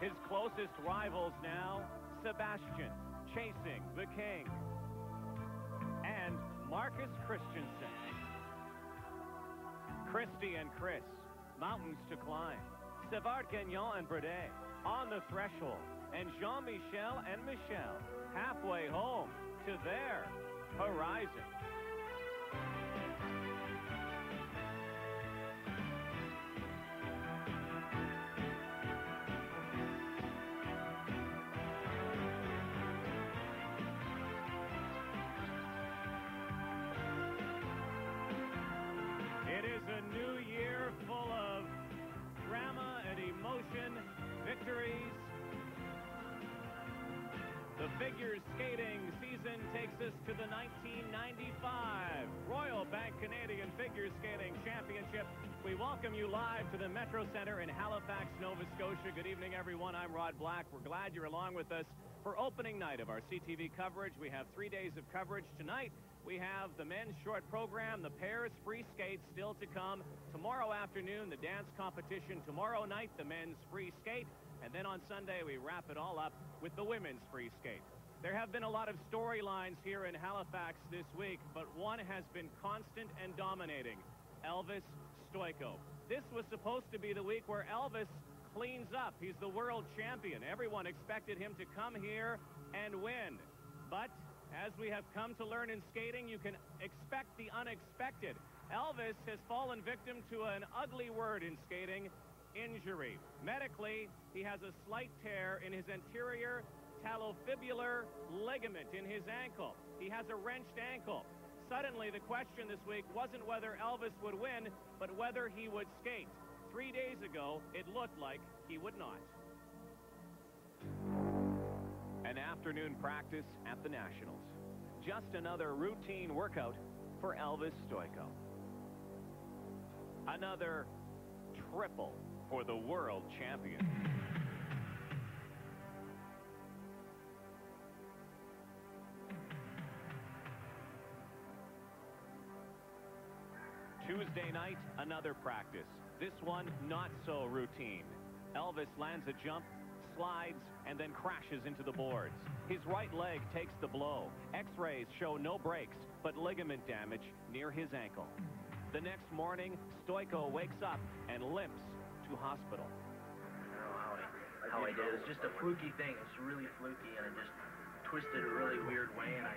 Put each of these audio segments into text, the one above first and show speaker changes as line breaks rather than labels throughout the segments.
His closest rivals now, Sebastian, chasing the king, and Marcus Christensen. Christy and Chris, mountains to climb. Savard Gagnon and Bredet on the threshold. And Jean-Michel and Michelle halfway home to their horizon. It is a new year full of drama and emotion, victories. The figure skating season takes us to the 1995 Royal Bank Canadian Figure Skating Championship. We welcome you live to the Metro Center in Halifax, Nova Scotia. Good evening, everyone. I'm Rod Black. We're glad you're along with us for opening night of our CTV coverage. We have 3 days of coverage tonight. We have the men's short program, the pairs free skate still to come. Tomorrow afternoon, the dance competition. Tomorrow night, the men's free skate. And then on Sunday, we wrap it all up with the women's free skate. There have been a lot of storylines here in Halifax this week, but one has been constant and dominating: Elvis Stojko. This was supposed to be the week where Elvis cleans up. He's the world champion. Everyone expected him to come here and win. But as we have come to learn in skating, you can expect the unexpected. Elvis has fallen victim to an ugly word in skating: injury. Medically, he has a slight tear in his anterior talofibular ligament in his ankle. He has a wrenched ankle. Suddenly, the question this week wasn't whether Elvis would win, but whether he would skate. 3 days ago, it looked like he would not. An afternoon practice at the Nationals. Just another routine workout for Elvis Stojko. Another triple for the world champion. Tuesday night, another practice. This one not so routine. Elvis lands a jump, slides, and then crashes into the boards. His right leg takes the blow. X-rays show no breaks, but ligament damage near his ankle. The next morning, Stojko wakes up and limps to hospital.
I don't know how I did. It was just a fluky thing. It was really fluky, and it just twisted a really weird way, and I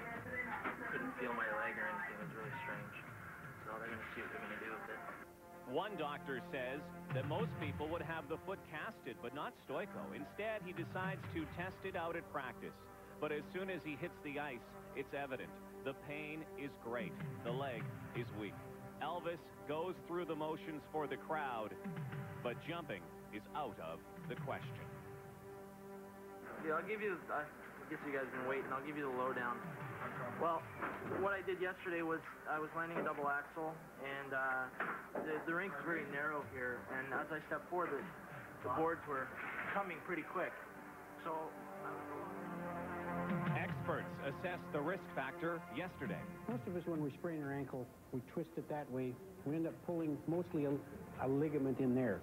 couldn't feel my leg or anything. It was really strange. So they're going to see what they're going to do with it.
One doctor says that most people would have the foot casted, but not Stojko. Instead, he decides to test it out at practice. But as soon as he hits the ice, it's evident. The pain is great. The leg is weak. Elvis goes through the motions for the crowd, but jumping is out of the question.
Yeah, I guess you guys have been waiting. I'll give you the lowdown. Well, what I did yesterday was I was landing a double axel, and the rink's very narrow here, and as I stepped forward, the boards were coming pretty quick. So
experts assessed the risk factor yesterday.
Most of us, when we sprain our ankle, we twist it that way. We end up pulling mostly a ligament in there.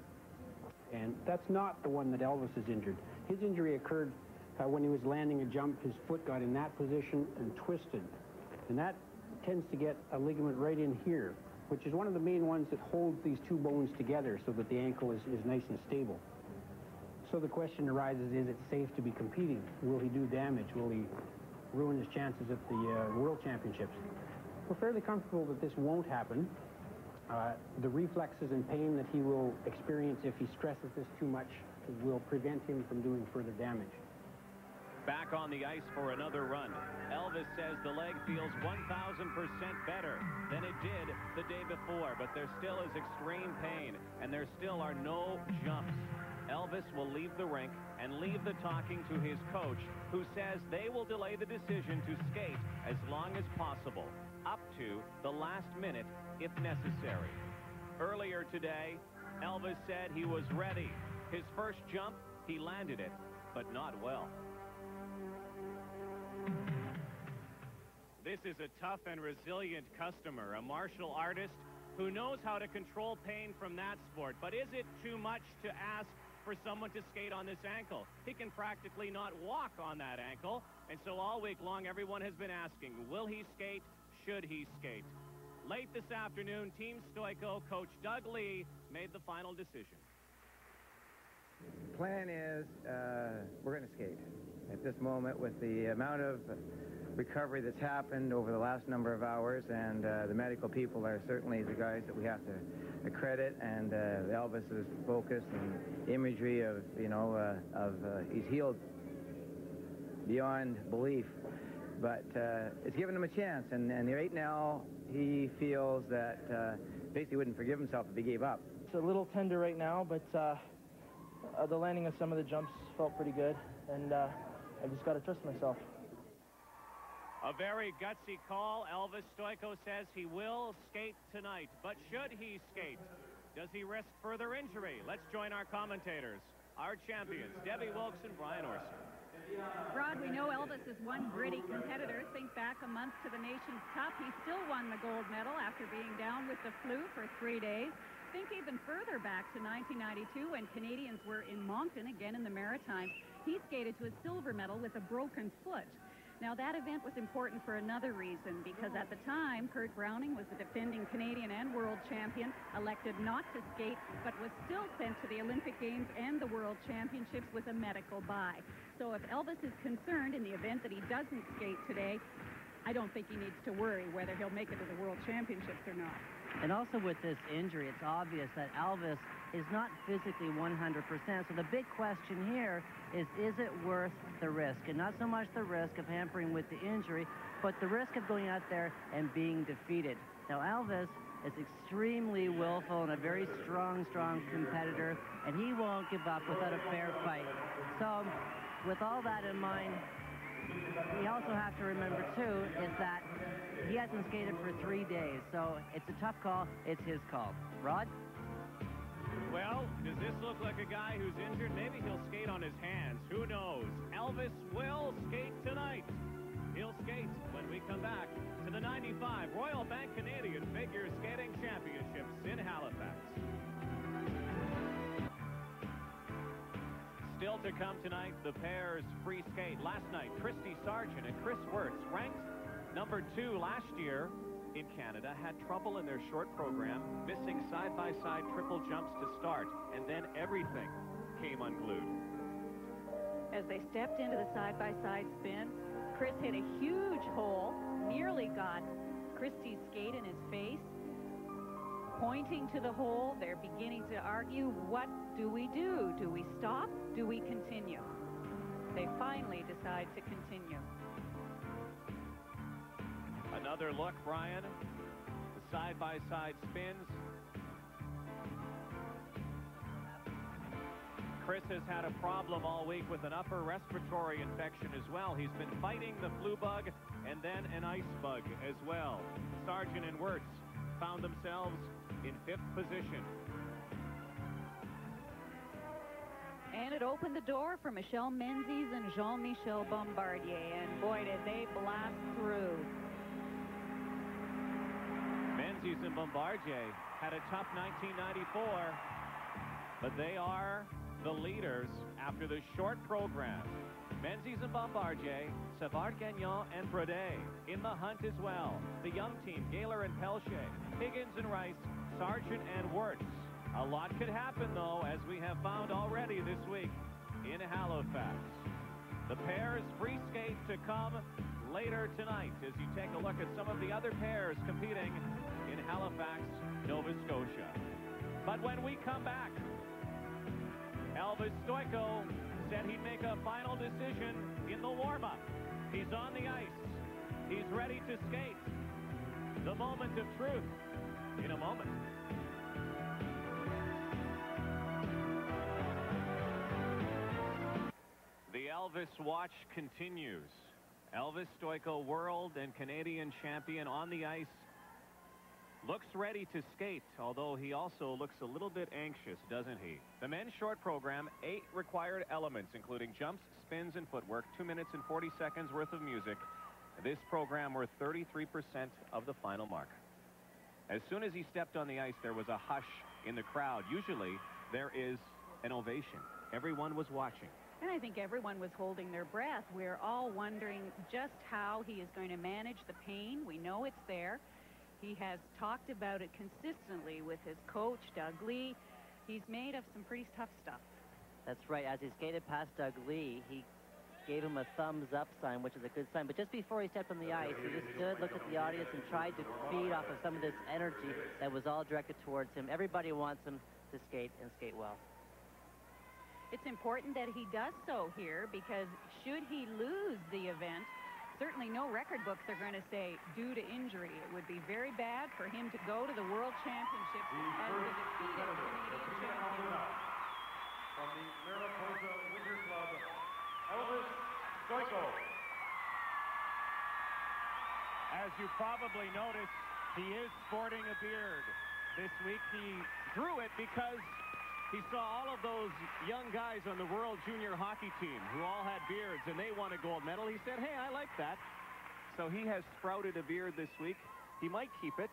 And that's not the one that Elvis is injured. His injury occurred when he was landing a jump. His foot got in that position and twisted. And that tends to get a ligament right in here, which is one of the main ones that holds these two bones together so that the ankle is nice and stable. So the question arises, is it safe to be competing? Will he do damage? Will he ruin his chances at the World Championships? We're fairly comfortable that this won't happen. The reflexes and pain that he will experience if he stresses this too much will prevent him from doing further damage.
Back on the ice for another run. Elvis says the leg feels 1,000% better than it did the day before, but there still is extreme pain, and there still are no jumps. Elvis will leave the rink and leave the talking to his coach, who says they will delay the decision to skate as long as possible, up to the last minute if necessary. Earlier today, Elvis said he was ready. His first jump, he landed it, but not well. This is a tough and resilient customer, a martial artist who knows how to control pain from that sport. But is it too much to ask for someone to skate on this ankle. He can practically not walk on that ankle. And so all week long, everyone has been asking, will he skate? Should he skate? Late this afternoon, Team Stoico coach Doug Lee made the final decision.
Plan is we're going to skate. At this moment, with the amount of recovery that's happened over the last number of hours, and the medical people are certainly the guys that we have to credit, and Elvis's focus and imagery of, he's healed beyond belief. But it's given him a chance, and right now he feels that basically wouldn't forgive himself if he gave up.
It's a little tender right now, but the landing of some of the jumps felt pretty good, and I just got to trust myself.
A very gutsy call. Elvis Stoico says he will skate tonight, but should he skate? Does he risk further injury? Let's join our commentators, our champions, Debbie Wilkes and Brian Orson.
Rod, we know Elvis is one gritty competitor. Think back a month to the Nations Cup. He still won the gold medal after being down with the flu for 3 days. Think even further back to 1992 when Canadians were in Moncton, again in the Maritimes. He skated to a silver medal with a broken foot. Now, that event was important for another reason, because at the time, Kurt Browning was the defending Canadian and world champion, elected not to skate, but was still sent to the Olympic Games and the World Championships with a medical bye. So if Elvis is concerned in the event that he doesn't skate today, I don't think he needs to worry whether he'll make it to the World Championships or not.
And also with this injury, it's obvious that Elvis is not physically 100%. So the big question here is it worth the risk? And not so much the risk of hampering with the injury, but the risk of going out there and being defeated. Now, Elvis is extremely willful and a very strong competitor, and he won't give up without a fair fight. So with all that in mind, we also have to remember, too, is that he hasn't skated for 3 days, so it's a tough call. It's his call. Rod?
Well, does this look like a guy who's injured? Maybe he'll skate on his hands. Who knows? Elvis will skate tonight. He'll skate when we come back to the 95 Royal Bank Canadian Figure Skating Championships in Halifax. Still to come tonight, the pairs free skate. Last night, Christy Sargent and Chris Wirtz, ranked number 2 last year in Canada, had trouble in their short program, missing side-by-side triple jumps to start, and then everything came unglued.
As they stepped into the side-by-side spin, Chris hit a huge hole, nearly got Christy's skate in his face. Pointing to the hole, they're beginning to argue, what do we do? Do we stop? Do we continue? They finally decide to continue.
Another look, Brian. The side-by-side spins. Chris has had a problem all week with an upper respiratory infection as well. He's been fighting the flu bug and then an ice bug as well. Sargent and Wirtz found themselves in 5th position.
And it opened the door for Michel Menzies and Jean-Michel Bombardier. And boy, did they blast through.
Menzies and Bombardier had a tough 1994, but they are the leaders after the short program. Menzies and Bombardier, Savard-Gagnon and Bredet in the hunt as well. The young team, Gaylor and Pelche, Higgins and Rice, Sargent and Wirtz. A lot could happen, though, as we have found already this week in Halifax. The pairs free skate to come later tonight as you take a look at some of the other pairs competing in Halifax, Nova Scotia. But when we come back, Elvis Stoico said he'd make a final decision in the warm-up. He's on the ice. He's ready to skate. The moment of truth in a moment. The Elvis Watch continues. Elvis Stoico, world and Canadian champion on the ice, looks ready to skate, although he also looks a little bit anxious, doesn't he? The men's short program, 8 required elements, including jumps, spins, and footwork, 2 minutes and 40 seconds worth of music. This program worth 33% of the final mark. As soon as he stepped on the ice, there was a hush in the crowd. Usually, there is an ovation. Everyone was watching.
And I think everyone was holding their breath. We're all wondering just how he is going to manage the pain. We know it's there. He has talked about it consistently with his coach, Doug Lee. He's made of some pretty tough stuff.
That's right. As he skated past Doug Lee, he gave him a thumbs up sign, which is a good sign. But just before he stepped on the ice, he just stood, looked at the audience, and tried to feed off of some of this energy that was all directed towards him. Everybody wants him to skate and skate well.
It's important that he does so here, because should he lose the event, certainly no record books are going to say due to injury. It would be very bad for him to go to the World Championships as the defeated Canadian champion.
From the Mariposa Winter Club, Elvis Stojko.
As you probably noticed, he is sporting a beard. This week he grew it because he saw all of those young guys on the World Junior Hockey team who all had beards, and they won a gold medal. He said, hey, I like that. So he has sprouted a beard this week. He might keep it.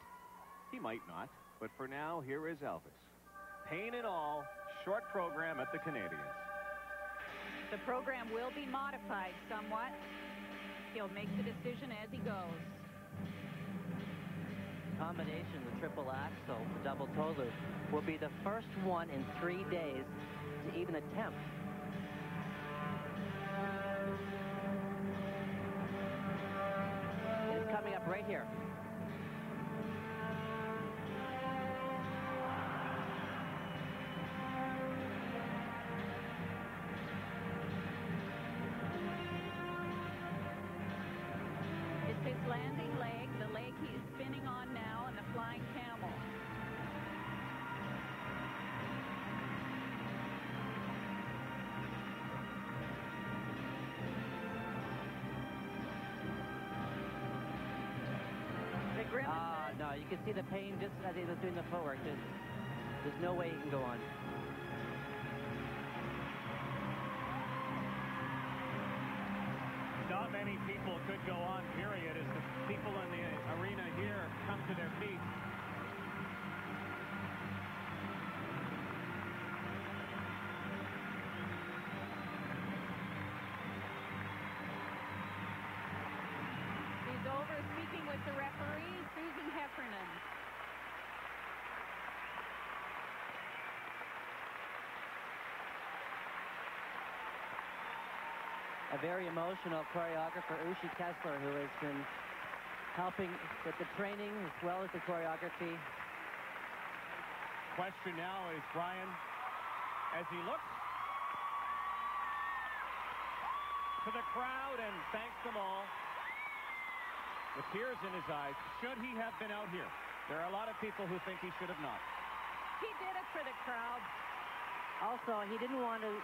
He might not. But for now, here is Elvis. Pain and all, short program at the Canadians.
The program will be modified somewhat. He'll make the decision as he goes.
Combination, the triple axel, the double toe loop, will be the first one in 3 days to even attempt. It's coming up right here.
It's his landing leg, the leg he is spinning on now, and the flying camel. The grimaces.
No, you can see the pain just as he was doing the footwork. There's no way he can go on.
Not many people could go on, period, as the people in the arena here come to their feet.
He's over speaking with the referee, Susan Heffernan.
A very emotional choreographer, Ushi Kessler, who has been helping with the training as well as the choreography.
Question now is, Brian, as he looks to the crowd and thanks them all, with tears in his eyes, should he have been out here? There are a lot of people who think he should have not.
He did it for the crowd.
Also, he didn't want to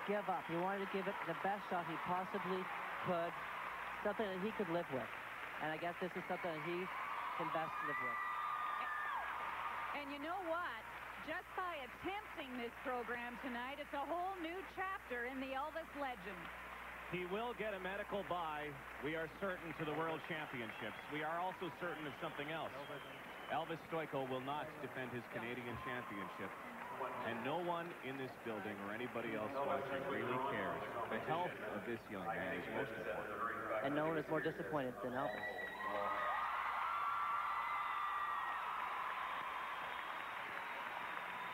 give up. He wanted to give it the best shot he possibly could, something that he could live with. And I guess this is something that he can best live with.
And you know what? Just by attempting this program tonight, it's a whole new chapter in the Elvis legend.
He will get a medical bye. We are certain to the World Championships. We are also certain of something else. Elvis Stojko will not defend his Canadian championship. And no one in this building or anybody else watching really cares. The health of this young man is most important.
And no one is more disappointed than Elvis.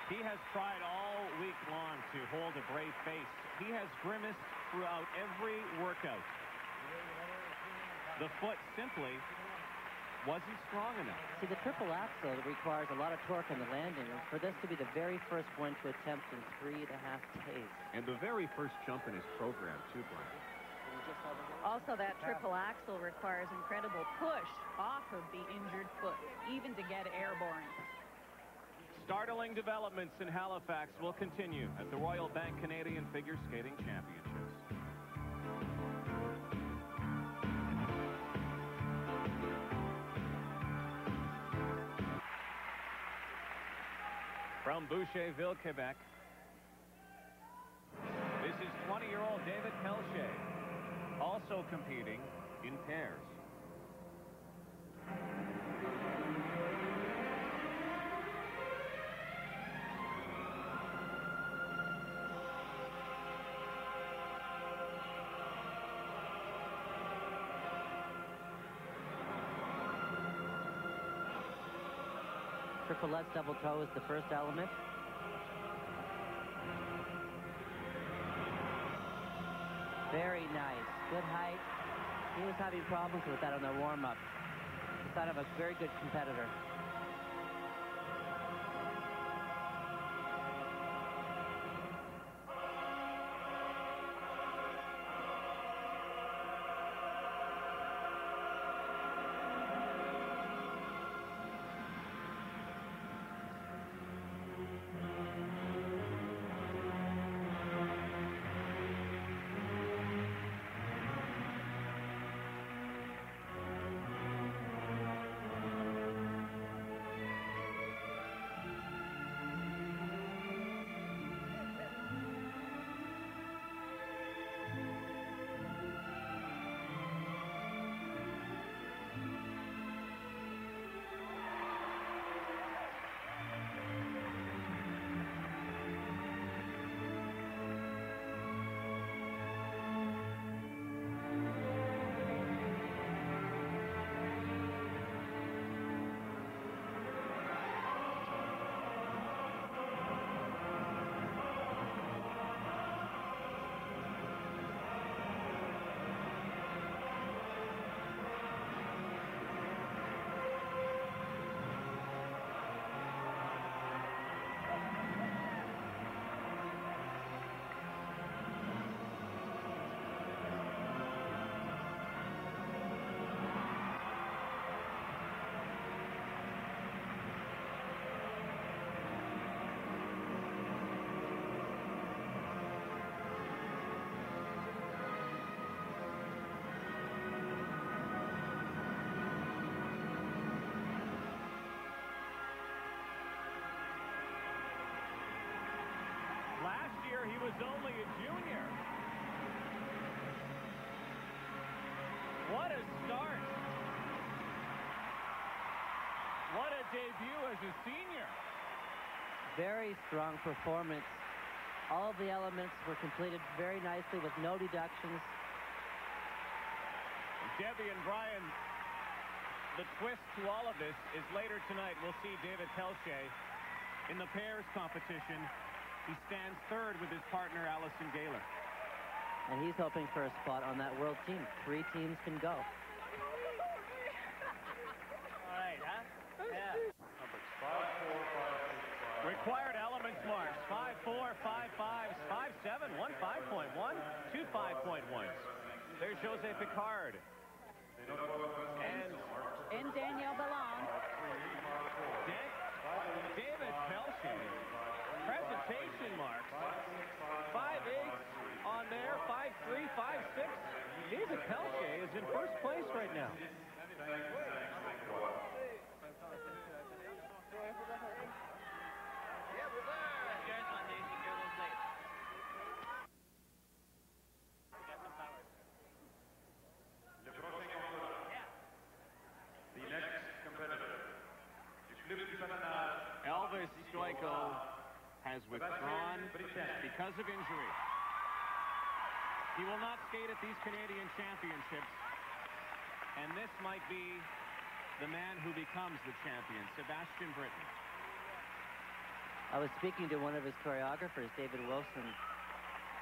He has tried all week long to hold a brave face. He has grimaced throughout every workout. The foot simply wasn't strong enough.
See, the triple axel requires a lot of torque on the landing, and for this to be the very first one to attempt in 3.5 days.
And the very first jump in his program, too, Brian.
Also, that triple axel requires incredible push off of the injured foot, even to get airborne.
Startling developments in Halifax will continue at the Royal Bank Canadian Figure Skating Championships. From Boucherville, Quebec, this is 20-year-old David Pelche, also competing in pairs.
Triplettes double toe is the first element. Very nice. Good height. He was having problems with that on the warm-up. Sign of a very good competitor.
Last year, he was only a junior. What a start. What a debut as a senior.
Very strong performance. All of the elements were completed very nicely with no deductions.
Debbie and Brian, the twist to all of this is later tonight we'll see David Telche in the pairs competition. He stands third with his partner, Allison Gaylor.
And he's hoping for a spot on that world team. 3 teams can go.
All right, huh? Yeah.
Numbers 5, 4, 5, 6, 5.
Required elements marks. 5-4, 5-5, 5-7, 1 5.1, 2 5.1s. There's Jose Picard.
And Danielle Ballon.
David Telche. Presentation marks. 5-8 on there. 5-3, 5-6. David Telche is in first place right now.
The next competitor is Philippe Fananal.
Elvis Stoico has withdrawn because of injury. He will not skate at these Canadian championships. And this might be the man who becomes the champion, Sebastian Britten.
I was speaking to one of his choreographers, David Wilson,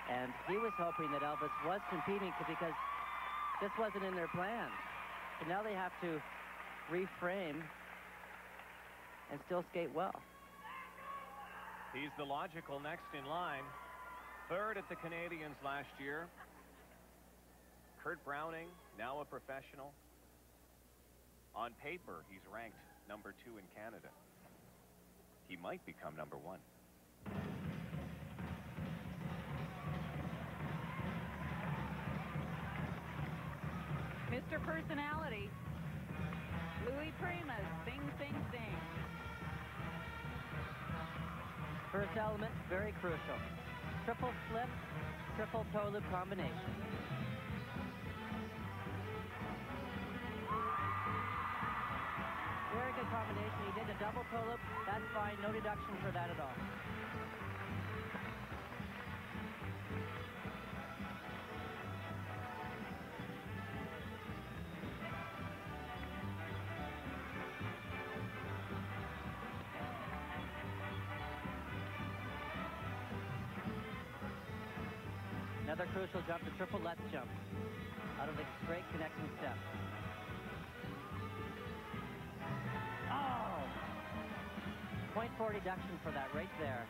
and he was hoping that Elvis was competing because this wasn't in their plan. So now they have to reframe and still skate well.
He's the logical next in line. Third at the Canadians last year. Kurt Browning, now a professional. On paper, he's ranked number 2 in Canada. He might become number 1.
Mr. Personality. Louis Primus. Sing, sing, sing.
First element, very crucial. Triple flip, triple toe loop combination. Very good combination. He did a double toe loop. That's fine. No deduction for that at all. Another crucial jump, the triple Lutz jump, out of the straight connecting step. Oh! 0.4 deduction for that right there.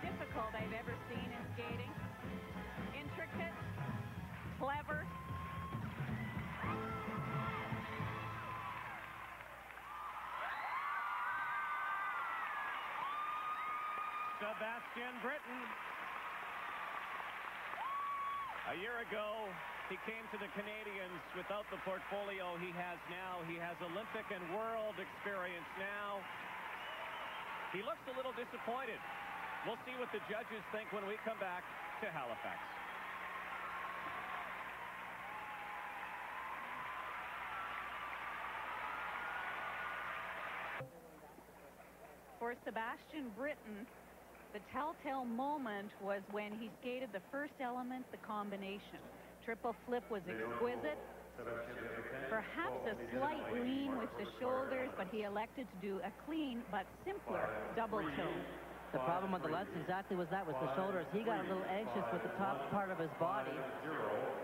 Difficult I've ever seen in skating. Intricate, clever.
Sebastian Britten. A year ago, he came to the Canadians without the portfolio he has now. He has Olympic and world experience now. He looks a little disappointed. We'll see what the judges think when we come back to Halifax.
For Sebastian Britten, the telltale moment was when he skated the first element, the combination. Triple flip was exquisite. Perhaps a slight lean with the shoulders, but he elected to do a clean but simpler double toe.
The problem with the Lutz exactly was that, with the shoulders. He got a little anxious with the top part of his body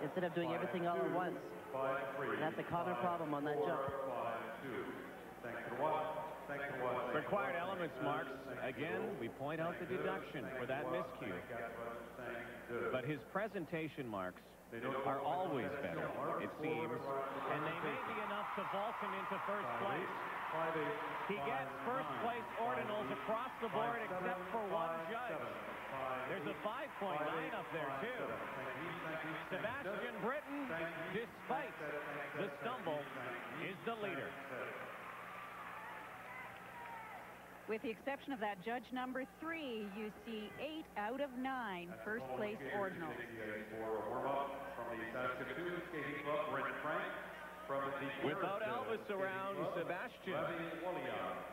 instead of doing everything all at once. And that's a common problem on that jump.
Required elements marks. Again, we point out the deduction for that miscue. But his presentation marks are always better, it seems, and they may be enough to vault him into first place. He gets first place ordinals across the board except for one judge. There's a 5-point line up there, too. Sebastian Britten, despite the stumble, is the leader.
With the exception of that judge number 3, you see 8 out of 9 first place ordinals.
Without Elvis around, Sebastian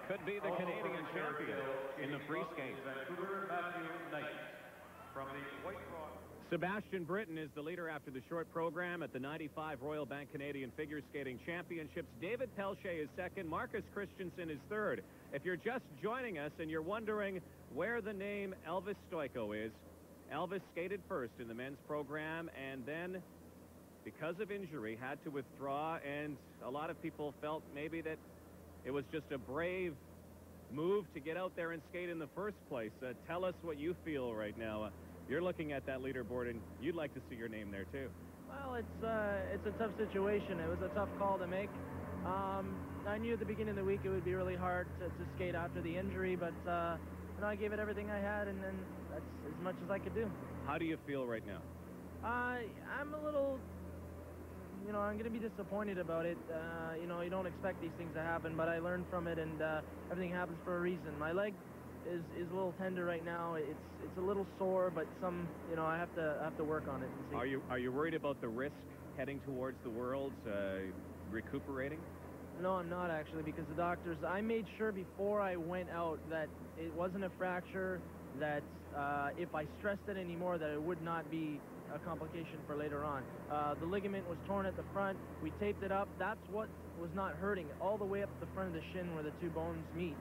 could be the Canadian champion in the free skate. Sebastian Britten is the leader after the short program at the 95 Royal Bank Canadian Figure Skating Championships. David Pelche is second. Marcus Christensen is third. If you're just joining us and you're wondering where the name Elvis Stojko is, Elvis skated first in the men's program and then, because of injury, had to withdraw, and a lot of people felt maybe that it was just a brave move to get out there and skate in the first place. Tell us what you feel right now. You're looking at that leaderboard, and you'd like to see your name there, too.
Well, it's a tough situation. It was a tough call to make. I knew at the beginning of the week it would be really hard to skate after the injury, but you know, I gave it everything I had, and then that's as much as I could do.
How do you feel right now?
I'm a little, you know, I'm going to be disappointed about it. You know, you don't expect these things to happen, but I learned from it, and everything happens for a reason. My leg is a little tender right now. It's a little sore, but you know, I have to work on it. And see.
Are you worried about the risk heading towards the Worlds, recuperating?
No, I'm not actually, because the doctors, I made sure before I went out that it wasn't a fracture, that if I stressed it anymore, that it would not be a complication for later on. The ligament was torn at the front. We taped it up. That's what was not hurting, all the way up the front of the shin where the two bones meet.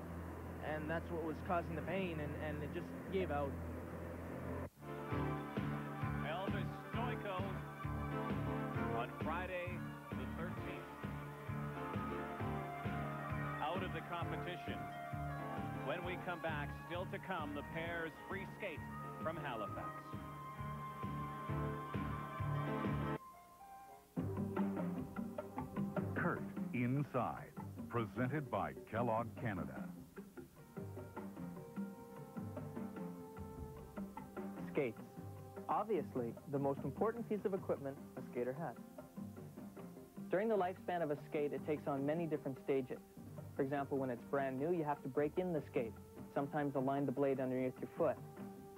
And that's what was causing the pain, and it just gave out.
competition. When we come back, still to come, the pairs free skate from Halifax.
Kurt Inside, presented by Kellogg Canada.
Skates. Obviously, the most important piece of equipment a skater has. During the lifespan of a skate, it takes on many different stages. For example, when it's brand new, you have to break in the skate, sometimes align the blade underneath your foot.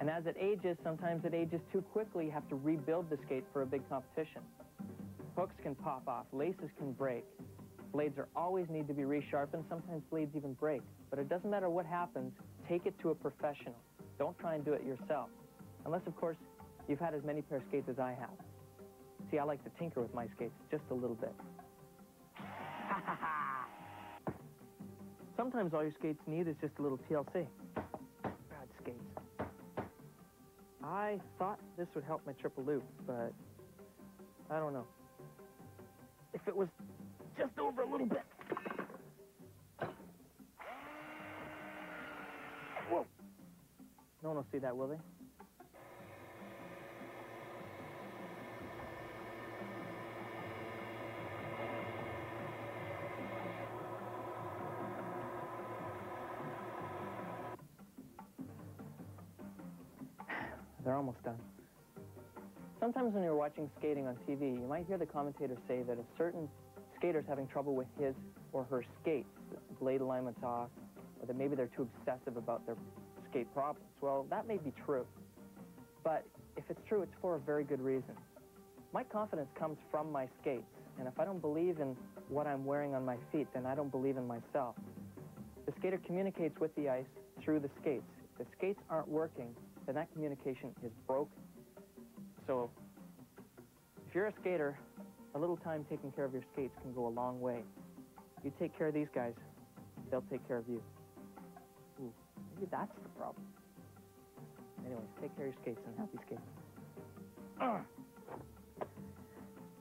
And as it ages, sometimes it ages too quickly, you have to rebuild the skate for a big competition. Hooks can pop off, laces can break. Blades are always need to be resharpened, sometimes blades even break. But it doesn't matter what happens, take it to a professional. Don't try and do it yourself. Unless, of course, you've had as many pair of skates as I have. See, I like to tinker with my skates just a little bit. Sometimes all your skates need is just a little TLC. Bad skates. I thought this would help my triple loop, but I don't know. If it was just over a little bit. Whoa. No one will see that, will they? They're almost done. Sometimes when you're watching skating on TV, you might hear the commentators say that if certain skater's having trouble with his or her skates, blade alignment's off, or that maybe they're too obsessive about their skate problems. Well, that may be true. But if it's true, it's for a very good reason. My confidence comes from my skates, and if I don't believe in what I'm wearing on my feet, then I don't believe in myself. The skater communicates with the ice through the skates. If the skates aren't working, then that communication is broken. So, if you're a skater, a little time taking care of your skates can go a long way. You take care of these guys, they'll take care of you. Ooh, maybe that's the problem. Anyways, take care of your skates and happy skating.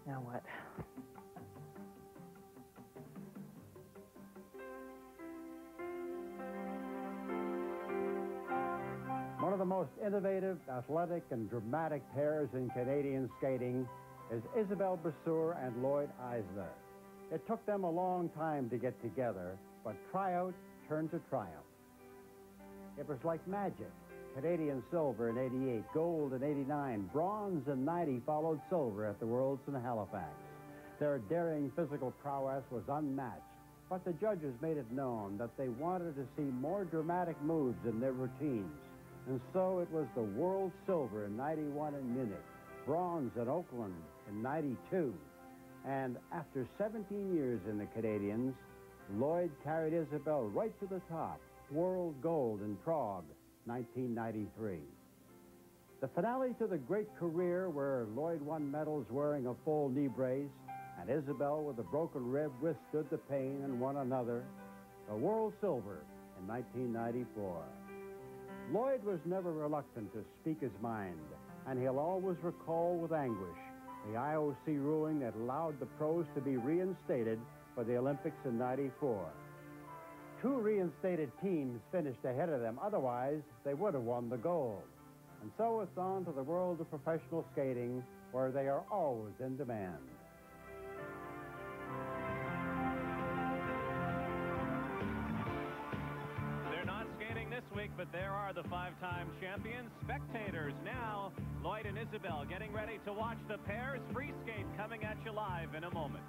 Now what?
One of the most innovative, athletic, and dramatic pairs in Canadian skating is Isabelle Brasseur and Lloyd Eisler. It took them a long time to get together, but tryout turned to triumph. It was like magic. Canadian silver in '88, gold in '89, bronze in '90 followed silver at the Worlds in Halifax. Their daring physical prowess was unmatched, but the judges made it known that they wanted to see more dramatic moves in their routines. And so it was the world silver in '91 in Munich, bronze in Oakland in '92. And after 17 years in the Canadians, Lloyd carried Isabelle right to the top, world gold in Prague, 1993. The finale to the great career where Lloyd won medals wearing a full knee brace and Isabelle with a broken rib withstood the pain and won another, the world silver in 1994. Lloyd was never reluctant to speak his mind, and he'll always recall with anguish the IOC ruling that allowed the pros to be reinstated for the Olympics in '94. 2 reinstated teams finished ahead of them, otherwise they would have won the gold. And so it's on to the world of professional skating, where they are always in demand.
This week, but there are the 5-time champions. Spectators now, Lloyd and Isabelle getting ready to watch the pairs free skate coming at you live in a moment.